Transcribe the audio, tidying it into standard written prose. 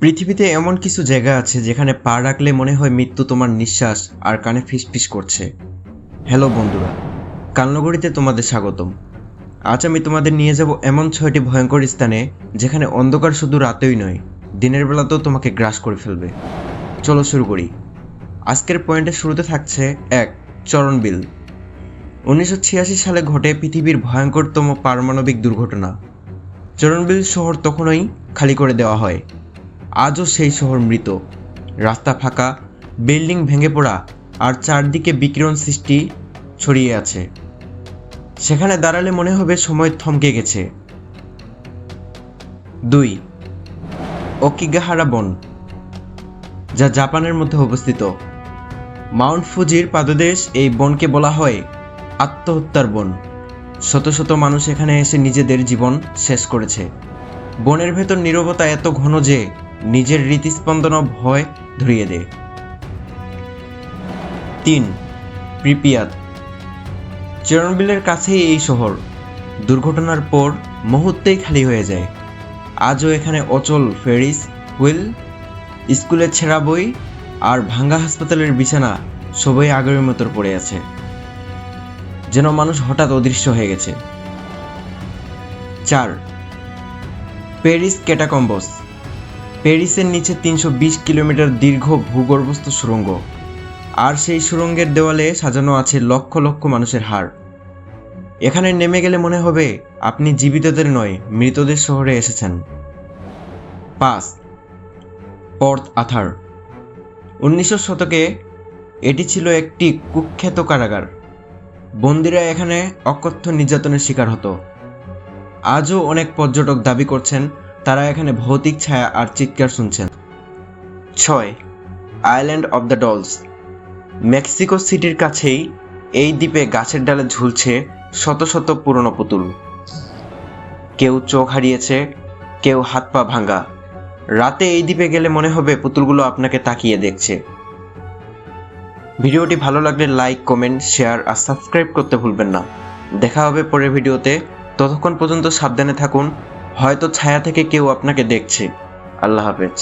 পৃথিবীতে এমন কিছু জায়গা আছে যেখানে পা রাখলে মনে হয় মৃত্যু তোমার নিঃশ্বাস আর কানে ফিসফিস করছে। হ্যালো বন্ধুরা, কালনগরীতে তোমাদের স্বাগতম। আজ আমি তোমাদের নিয়ে যাব এমন 6টি ভয়ঙ্কর স্থানে যেখানে অন্ধকার শুধু রাতেই নয়, দিনের বেলাতেও তোমাকে গ্রাস করে ফেলবে। চলো শুরু করি। আজকের পয়েন্টের শুরুতে থাকছে 1. চরণবিল। 1986 সালে ঘটে পৃথিবীর ভয়ঙ্করতম পারমাণবিক দুর্ঘটনা। চরণবিল শহর তখনই খালি করে দেওয়া হয়। আজও সেই শহর মৃত, রাস্তা ফাঁকা, বিল্ডিং ভেঙে পড়া আর চারদিকে বিকিরণ সৃষ্টি ছড়িয়ে আছে। সেখানে দাঁড়ালে মনে হবে সময় থমকে গেছে। 2. ওকিগাহারা বন, যা জাপানের মধ্যে অবস্থিত। মাউন্ট ফুজির পাদদেশ এই বনকে বলা হয় আত্মহত্যার বন। শত শত মানুষ এখানে এসে নিজেদের জীবন শেষ করেছে। বনের ভেতর নীরবতা এত ঘন যে নিজের হৃৎস্পন্দনও ভয় ধরিয়ে দেয়। 3. প্রিপিয়াত। চেরনোবিলের কাছেই এই শহর দুর্ঘটনার পর মুহূর্তেই খালি হয়ে যায়। আজও এখানে অচল ফেরিস হুইল, স্কুলের ছেঁড়া বই আর ভাঙ্গা হাসপাতালের বিছানা সবই আগের মতো পড়ে আছে, যেন মানুষ হঠাৎ অদৃশ্য হয়ে গেছে। 4. Paris catacombs. প্যারিসের নিচে 320 কিলোমিটার দীর্ঘ ভূগর্ভস্থ সুড়ঙ্গ, আর সেই সুড়ঙ্গের দেওয়ালে সাজানো আছে লক্ষ লক্ষ মানুষের হাড়। এখানে নেমে গেলে মনে হবে আপনি জীবিতদের নয়, মৃতদের শহরে এসেছেন। 5. পর্ত আথার। 1900 শতকে এটি ছিল একটি কুখ্যাত কারাগার। বন্দীরা এখানে অকথ্য নির্যাতনের শিকার হতো। আজও অনেক পর্যটক দাবি করছেন তারা এখানে ভৌতিক ছায়া আর চিৎকার শুনছেন। 6. Island of the dolls. Mexico সিটির কাছেই এই দ্বীপে গাছের ডালে ঝুলছে শত শত পুরনো পুতুল। কেউ চোখ হারিয়েছে, কেউ হাত পা ভাঙা। রাতে এই দ্বীপে গেলে মনে হবে পুতুলগুলো আপনাকে তাকিয়ে দেখছে। ভিডিওটি ভালো লাগলে লাইক, কমেন্ট, শেয়ার আর সাবস্ক্রাইব করতে ভুলবেন না। দেখা হবে পরের ভিডিওতে। ততক্ষণ পর্যন্ত সাবধানে থাকুন, হয়তো ছায়া থেকে কেউ আপনাকে দেখছে। আল্লাহ হাফেজ।